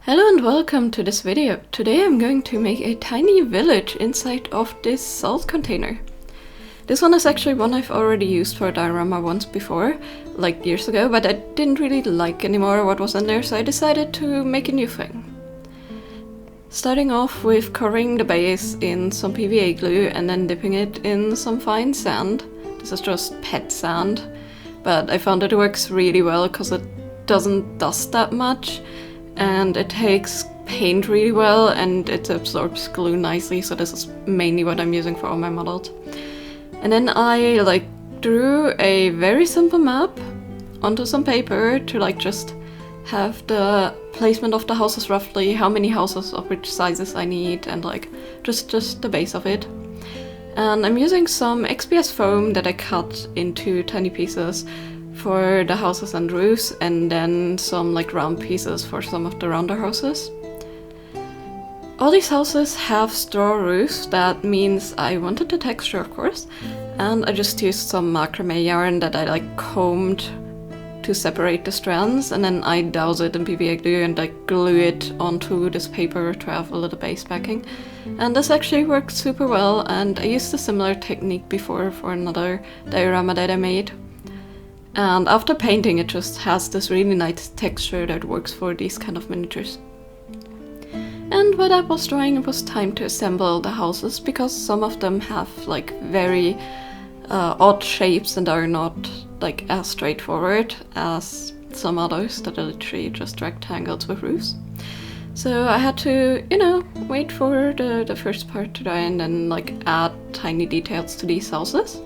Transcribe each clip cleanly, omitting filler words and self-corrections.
Hello and welcome to this video. Today I'm going to make a tiny village inside of this salt container. This one is actually one I've already used for a diorama once before, like years ago, but I didn't really like anymore what was in there, so I decided to make a new thing. Starting off with covering the base in some PVA glue and then dipping it in some fine sand. This is just pet sand, but I found that it works really well because it doesn't dust that much. And it takes paint really well and it absorbs glue nicely, so this is mainly what I'm using for all my models. And then I drew a very simple map onto some paper to just have the placement of the houses roughly, how many houses of which sizes I need, and just the base of it. And I'm using some XPS foam that I cut into tiny pieces for the houses and roofs, and then some round pieces for some of the rounder houses. All these houses have straw roofs, that means I wanted the texture of course, and I just used some macrame yarn that I combed to separate the strands, and then I douse it in PVA glue and glue it onto this paper to have a little base backing. And this actually worked super well, and I used a similar technique before for another diorama that I made. And after painting, it just has this really nice texture that works for these kind of miniatures. And while that was drying, it was time to assemble the houses, because some of them have very odd shapes and are not as straightforward as some others that are literally just rectangles with roofs. So I had to, wait for the first part to dry and then add tiny details to these houses.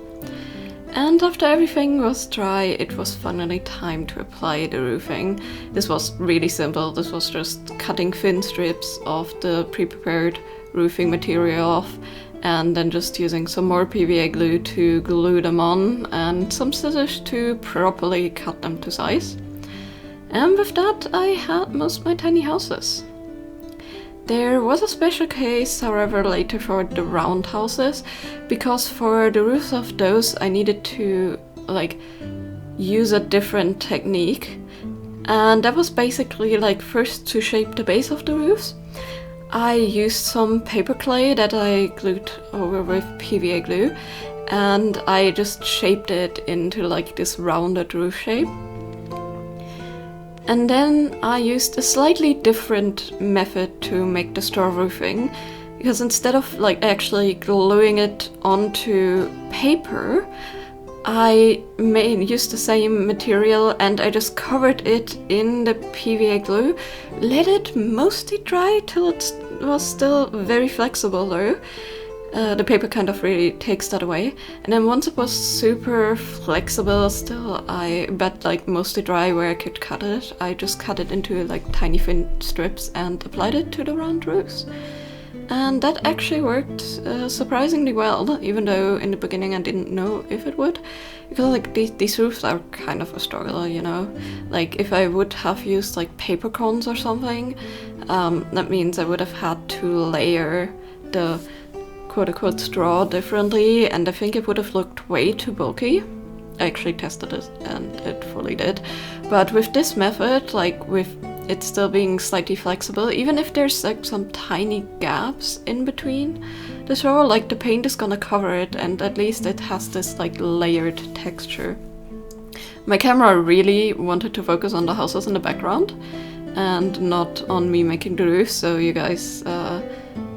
And after everything was dry, it was finally time to apply the roofing. This was really simple. This was just cutting thin strips of the pre-prepared roofing material off, and then just using some more PVA glue to glue them on, and some scissors to properly cut them to size. And with that, I had most of my tiny houses. There was a special case, however, later for the round houses, because for the roofs of those I needed to use a different technique, and that was basically first to shape the base of the roofs. I used some paper clay that I glued over with PVA glue, and I just shaped it into this rounded roof shape. And then I used a slightly different method to make the straw roofing, because instead of actually gluing it onto paper, I used the same material and I just covered it in the PVA glue, let it mostly dry till it was still very flexible though. The paper kind of really takes that away. And then once it was super flexible still, but mostly dry where I could cut it, I just cut it into tiny thin strips and applied it to the round roofs. And that actually worked surprisingly well, even though in the beginning I didn't know if it would. Because these roofs are kind of a struggle, if I would have used paper cones or something, that means I would have had to layer the quote-unquote straw differently, and I think it would have looked way too bulky. I actually tested it and it fully did. But with this method, with it still being slightly flexible, even if there's some tiny gaps in between the straw, the paint is gonna cover it, and at least it has this layered texture. My camera really wanted to focus on the houses in the background and not on me making the roof, so you guys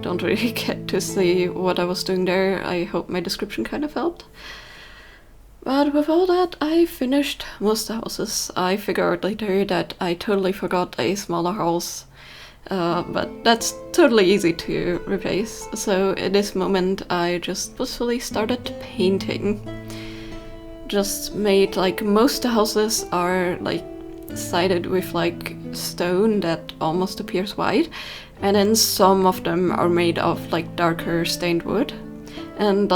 don't really get to see what I was doing there. I hope my description kind of helped. But with all that, I finished most of the houses. I figured later that I totally forgot a smaller house, but that's totally easy to replace. So at this moment, I just blissfully started painting. Just made most of the houses are sided with stone that almost appears white, and then some of them are made of darker stained wood, and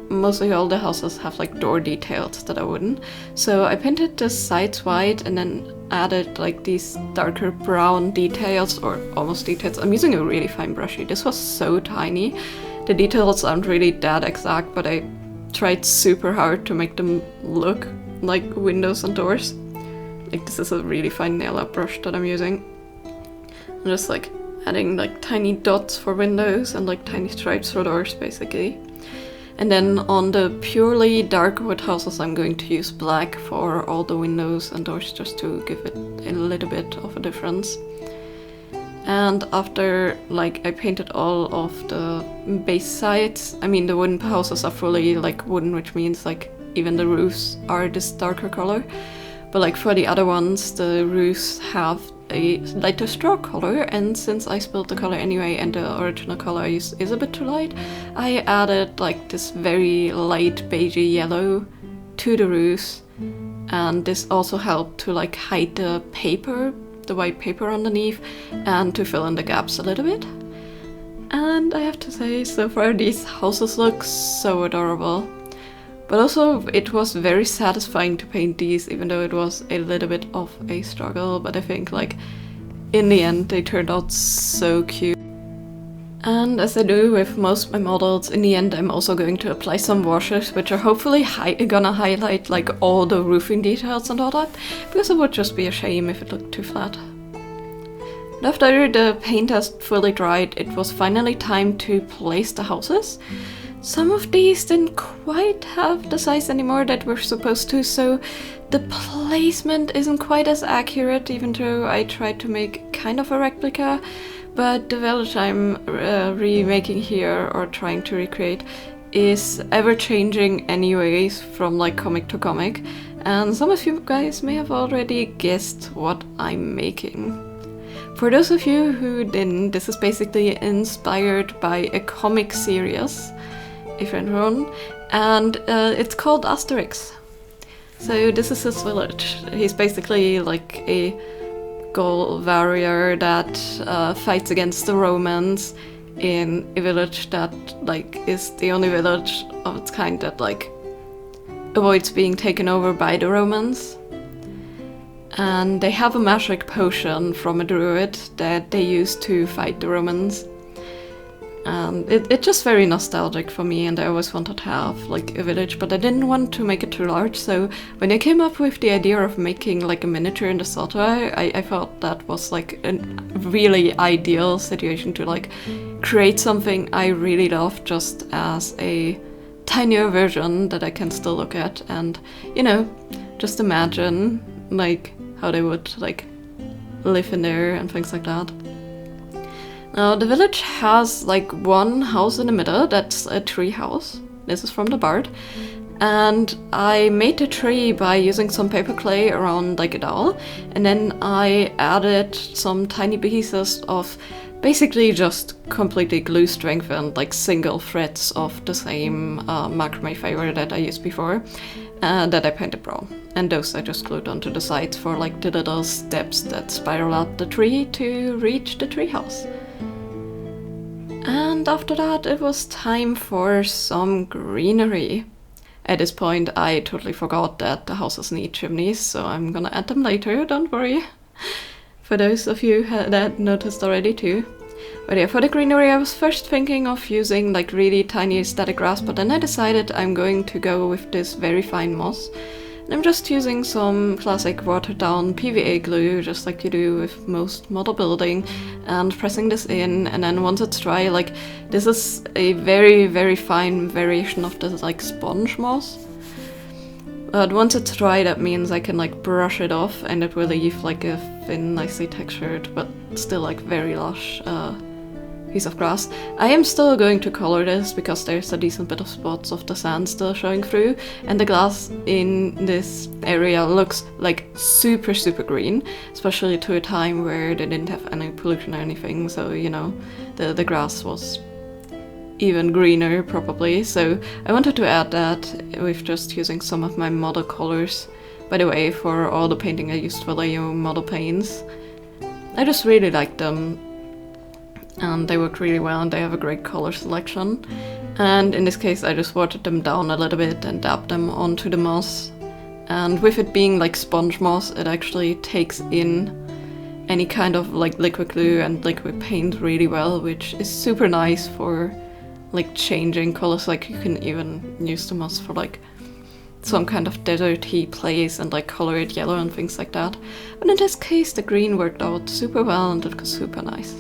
mostly all the houses have door details that are wooden. So I painted the sides white and then added these darker brown details, or almost details. I'm using a really fine brushy. This was so tiny. The details aren't really that exact, but I tried super hard to make them look like windows and doors. This is a really fine nail art brush that I'm using. I'm just like adding like tiny dots for windows and like tiny stripes for doors basically. And then on the purely dark wood houses I'm going to use black for all the windows and doors just to give it a little bit of a difference. And after like I painted all of the base sides, I mean the wooden houses are fully like wooden, which means like even the roofs are this darker color. But like for the other ones, the roofs have a lighter straw color, and since I spilled the color anyway and the original color is a bit too light, I added like this very light beigey yellow to the roofs, and this also helped to like hide the paper, the white paper underneath, and to fill in the gaps a little bit. And I have to say, so far these houses look so adorable. But also it was very satisfying to paint these, even though it was a little bit of a struggle, but I think like in the end they turned out so cute. And as I do with most of my models, in the end I'm also going to apply some washes, which are hopefully gonna highlight like all the roofing details and all that, because it would just be a shame if it looked too flat. And after the paint has fully dried, it was finally time to place the houses. Some of these didn't quite have the size anymore that we're supposed to, so the placement isn't quite as accurate, even though I tried to make kind of a replica. But the village I'm remaking here, or trying to recreate, is ever-changing anyways from like comic to comic, and some of you guys may have already guessed what I'm making. For those of you who didn't, this is basically inspired by a comic series, if you're wrong, and it's called Asterix. So this is his village. He's basically like a Gaul warrior that fights against the Romans in a village that like is the only village of its kind that like avoids being taken over by the Romans. And they have a magic potion from a druid that they use to fight the Romans. And it's just very nostalgic for me, and I always wanted to have like a village, but I didn't want to make it too large, so when I came up with the idea of making like a miniature in the Salto, I thought that was like a really ideal situation to like create something I really love just as a tinier version that I can still look at and, you know, just imagine like how they would like live in there and things like that. Now the village has like one house in the middle that's a tree house. This is from the Bard. And I made the tree by using some paper clay around like a dowel, and then I added some tiny pieces of basically just completely glue strengthened like single threads of the same macrame fiber that I used before, that I painted brown. And those I just glued onto the sides for like the little steps that spiral out the tree to reach the tree house. And after that it was time for some greenery. At this point I totally forgot that the houses need chimneys, so I'm gonna add them later, don't worry. For those of you that noticed already too. But yeah, for the greenery I was first thinking of using like really tiny static grass, but then I decided I'm going to go with this very fine moss. And I'm just using some classic watered down PVA glue, just like you do with most model building, and pressing this in, and then once it's dry, like this is a very, very fine variation of this like sponge moss. But once it's dry, that means I can like brush it off and it will leave like a thin, nicely textured, but still like very lush piece of grass. I am still going to color this because there's a decent bit of spots of the sand still showing through, and the glass in this area looks like super, super green, especially to a time where they didn't have any pollution or anything, so you know, the grass was even greener probably, so I wanted to add that with just using some of my model colors. By the way, for all the painting I used Vallejo model paints. I just really liked them, and they work really well, and they have a great color selection. And in this case I just watered them down a little bit and dabbed them onto the moss. And with it being like sponge moss, it actually takes in any kind of like liquid glue and liquid paint really well, which is super nice for like changing colors. Like you can even use the moss for like some kind of deserty place and like color it yellow and things like that. But in this case the green worked out super well and it was super nice.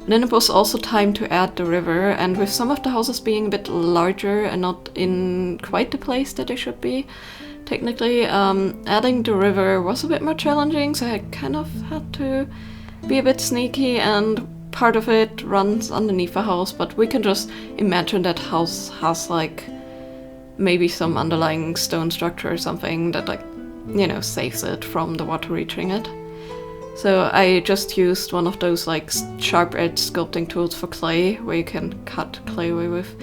And then it was also time to add the river, and with some of the houses being a bit larger and not in quite the place that they should be, technically, adding the river was a bit more challenging, so I kind of had to be a bit sneaky, and part of it runs underneath the house, but we can just imagine that house has like maybe some underlying stone structure or something that like, you know, saves it from the water reaching it. So I just used one of those like sharp edge sculpting tools for clay, where you can cut clay away with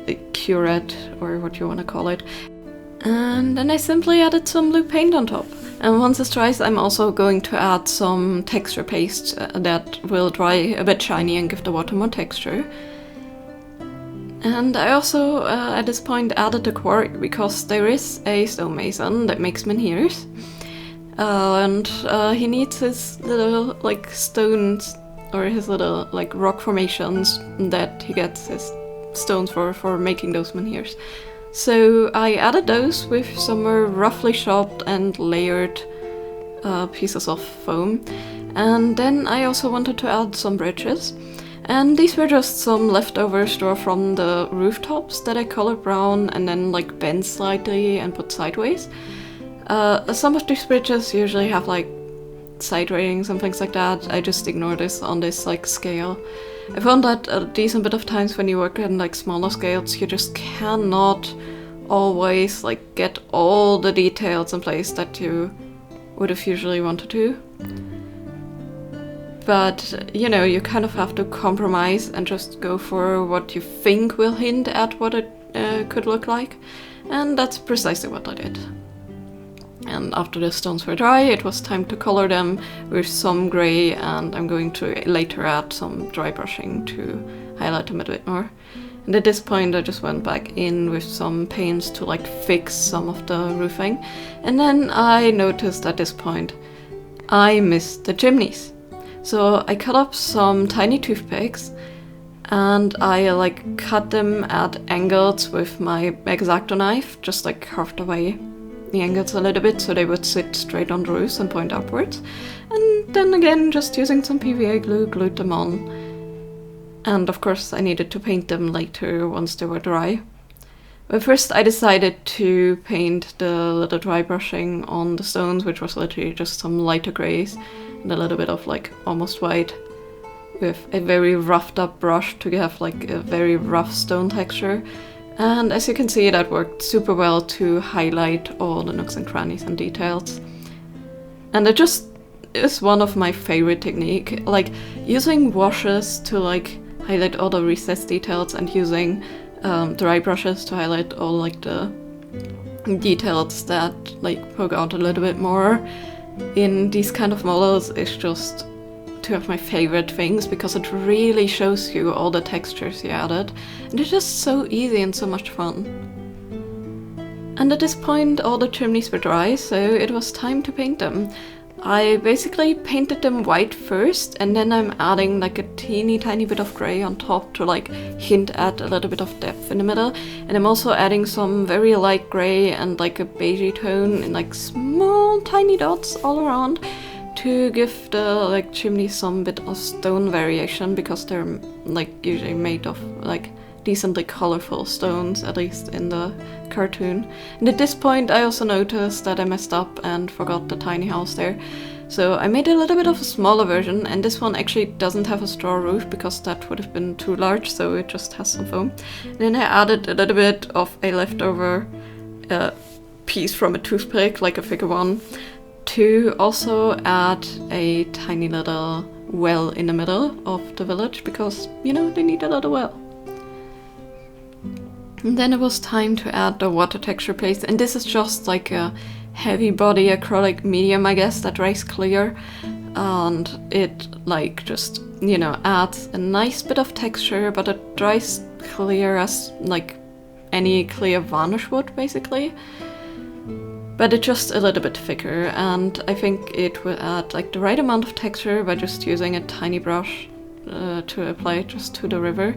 a curette or what you want to call it. And then I simply added some blue paint on top. And once this dries, I'm also going to add some texture paste that will dry a bit shiny and give the water more texture. And I also, at this point, added the quarry, because there is a stonemason that makes menhirs. And he needs his little like stones, or his little like rock formations that he gets his stones for making those menhirs. So I added those with some roughly chopped and layered pieces of foam. And then I also wanted to add some bridges. And these were just some leftover straw from the rooftops that I colored brown and then like bent slightly and put sideways. Some of these bridges usually have like side railings and things like that. I just ignore this on this like scale. I found that a decent bit of times when you work in like smaller scales, you just cannot always like get all the details in place that you would have usually wanted to. But, you know, you kind of have to compromise and just go for what you think will hint at what it could look like. And that's precisely what I did. And after the stones were dry, it was time to color them with some grey, and I'm going to later add some dry brushing to highlight them a bit more. And at this point I just went back in with some paints to like fix some of the roofing. And then I noticed at this point I missed the chimneys. So I cut up some tiny toothpicks and I like cut them at angles with my X-Acto knife, just like carved away the angles a little bit so they would sit straight on the roofs and point upwards. And then again, just using some PVA glue, glued them on. And of course I needed to paint them later once they were dry. But first I decided to paint the little dry brushing on the stones, which was literally just some lighter greys and a little bit of like almost white, with a very roughed up brush to have like a very rough stone texture. And as you can see, that worked super well to highlight all the nooks and crannies and details. And it just is one of my favorite technique, like using washes to like highlight all the recessed details and using dry brushes to highlight all like the details that like poke out a little bit more in these kind of models is just two of my favorite things, because it really shows you all the textures you added, and it's just so easy and so much fun. And at this point all the chimneys were dry, so it was time to paint them. I basically painted them white first, and then I'm adding like a teeny tiny bit of grey on top to like hint at a little bit of depth in the middle. And I'm also adding some very light grey and like a beigey tone in like small tiny dots all around to give the like chimneys some bit of stone variation, because they're like usually made of like decently colorful stones, at least in the cartoon. And at this point I also noticed that I messed up and forgot the tiny house there. So I made a little bit of a smaller version, and this one actually doesn't have a straw roof because that would have been too large, so it just has some foam. And then I added a little bit of a leftover piece from a toothpick, like a figure one, to also add a tiny little well in the middle of the village, because, you know, they need a little well. And then it was time to add the water texture paste, and this is just like a heavy body acrylic medium, I guess, that dries clear, and it like just, you know, adds a nice bit of texture, but it dries clear as like any clear varnish would, basically. But it's just a little bit thicker, and I think it will add like the right amount of texture by just using a tiny brush to apply it just to the river.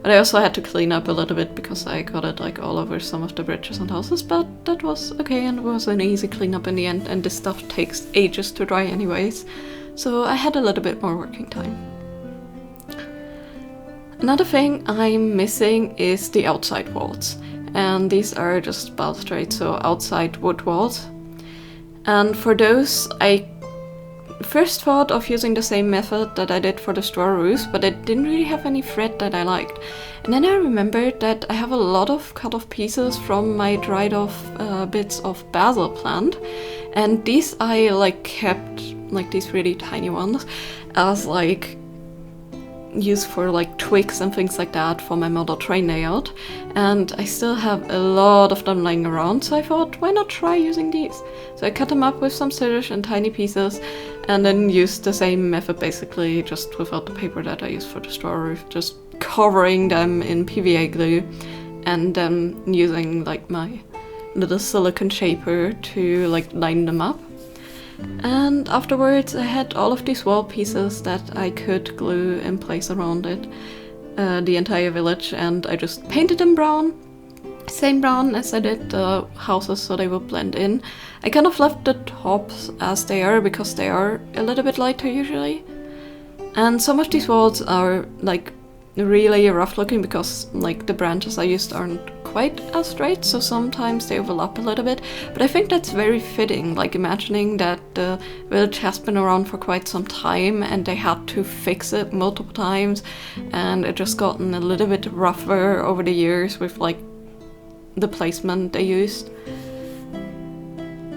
But I also had to clean up a little bit because I got it like all over some of the bridges and houses, but that was okay and it was an easy cleanup in the end, and this stuff takes ages to dry anyways, so I had a little bit more working time. Another thing I'm missing is the outside walls, and these are just balustrades, so outside wood walls. And for those, I first thought of using the same method that I did for the straw roofs, but I didn't really have any thread that I liked. And then I remembered that I have a lot of cut off pieces from my dried off bits of basil plant, and these I like kept, like these really tiny ones, as like used for like twigs and things like that for my model train layout, and I still have a lot of them lying around, so I thought, why not try using these? So I cut them up with some scissors in tiny pieces and then used the same method basically, just without the paper that I used for the straw roof, just covering them in PVA glue and then using like my little silicone shaper to like line them up. And afterwards I had all of these wall pieces that I could glue in place around it, the entire village, and I just painted them brown, same brown as I did the houses so they would blend in. I kind of left the tops as they are because they are a little bit lighter usually, and some of these walls are like really rough looking because like the branches I used aren't quite as straight, so sometimes they overlap a little bit, but I think that's very fitting, like imagining that the village has been around for quite some time and they had to fix it multiple times, and it just gotten a little bit rougher over the years with like the placement they used.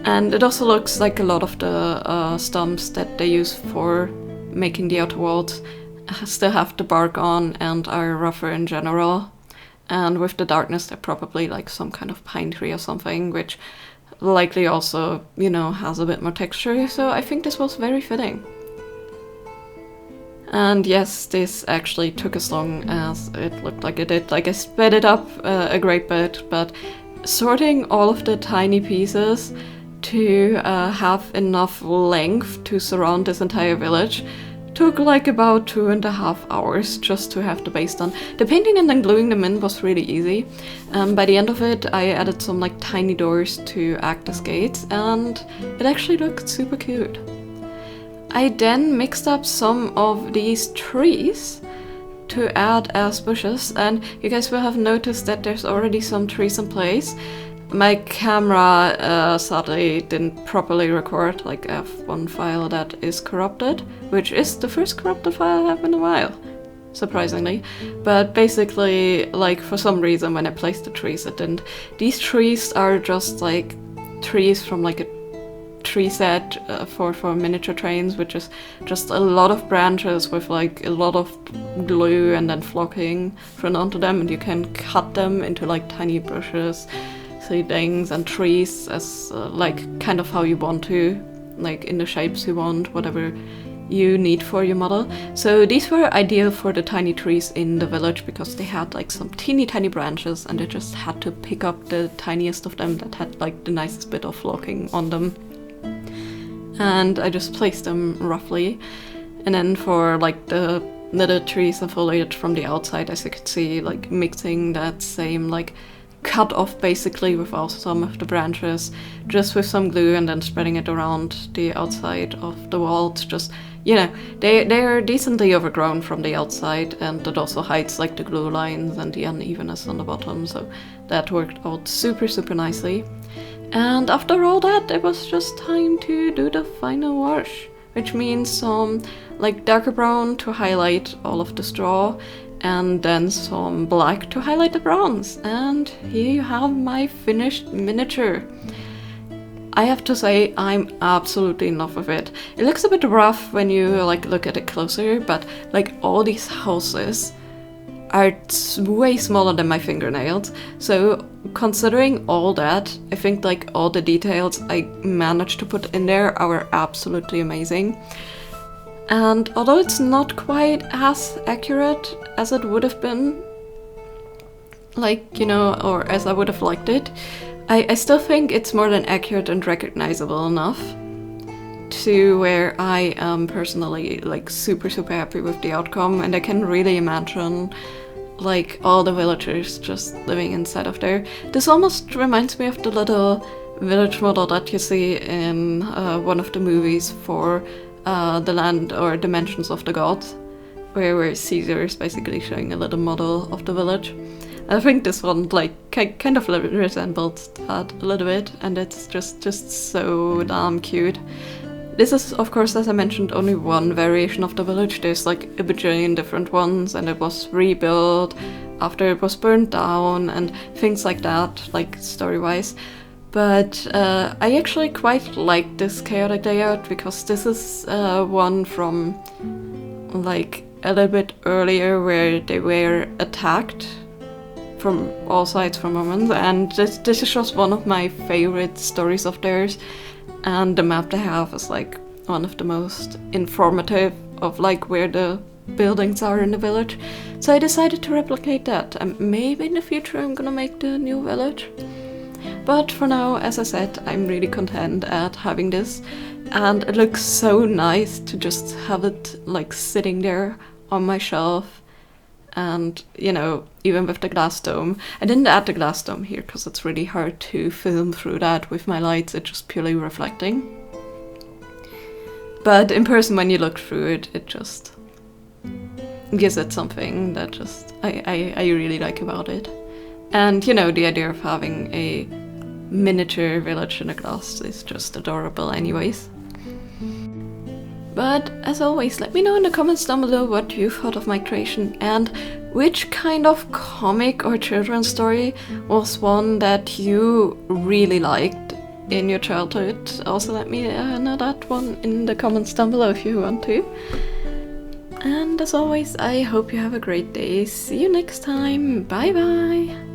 And it also looks like a lot of the stumps that they use for making the outer walls still have the bark on and are rougher in general. And with the darkness, they're probably like some kind of pine tree or something, which likely also, you know, has a bit more texture. So I think this was very fitting. And yes, this actually took as long as it looked like it did. Like I sped it up a great bit, but sorting all of the tiny pieces to have enough length to surround this entire village took like about 2.5 hours just to have the base done. The painting and then gluing them in was really easy. By the end of it, I added some like tiny doors to act as gates, and it actually looked super cute. I then mixed up some of these trees to add as bushes, and you guys will have noticed that there's already some trees in place. My camera sadly didn't properly record, like I have one file that is corrupted, which is the first corrupted file I have in a while, surprisingly. But basically, like for some reason when I placed the trees it didn't. These trees are just like trees from like a tree set for miniature trains, which is just a lot of branches with like a lot of glue and then flocking thrown onto them, and you can cut them into like tiny bushes, seedlings and trees as like kind of how you want to, like in the shapes you want, whatever you need for your model. So these were ideal for the tiny trees in the village because they had like some teeny tiny branches, and I just had to pick up the tiniest of them that had like the nicest bit of flocking on them, and I just placed them roughly. And then for like the little trees and foliage from the outside, as you could see, like mixing that same like cut off basically with also some of the branches, just with some glue, and then spreading it around the outside of the walls. Just, you know, they're decently overgrown from the outside, and that also hides like the glue lines and the unevenness on the bottom, so that worked out super nicely. And after all that, it was just time to do the final wash, which means some like darker brown to highlight all of the straw, and then some black to highlight the browns. And here you have my finished miniature. I have to say, I'm absolutely in love with it. It looks a bit rough when you like look at it closer, but like all these houses are way smaller than my fingernails. So considering all that, I think like all the details I managed to put in there are absolutely amazing. And although it's not quite as accurate as it would have been, like, you know, or as I would have liked it, I still think it's more than accurate and recognizable enough to where I am personally like super happy with the outcome, and I can really imagine like all the villagers just living inside of there. This almost reminds me of the little village model that you see in one of the movies for the land or dimensions of the gods, where Caesar is basically showing a little model of the village. I think this one like kind of resembles that a little bit, and it's just so damn cute. This is, of course, as I mentioned, only one variation of the village. There's like a bajillion different ones, and it was rebuilt after it was burned down and things like that, like story-wise. But I actually quite like this chaotic layout, because this is one from like a little bit earlier where they were attacked from all sides for moments, and this is just one of my favorite stories of theirs. And the map they have is like one of the most informative of like where the buildings are in the village. So I decided to replicate that, and maybe in the future I'm gonna make the new village. But for now, as I said, I'm really content at having this, and it looks so nice to just have it like sitting there on my shelf. And, you know, even with the glass dome. I didn't add the glass dome here because it's really hard to film through that with my lights. It's just purely reflecting. But in person, when you look through it, it just gives it something that just I really like about it. And, you know, the idea of having a miniature village in a glass is just adorable anyways. But as always, let me know in the comments down below what you thought of my creation, and which kind of comic or children's story was one that you really liked in your childhood. Also let me know that one in the comments down below if you want to. And as always, I hope you have a great day. See you next time. Bye bye!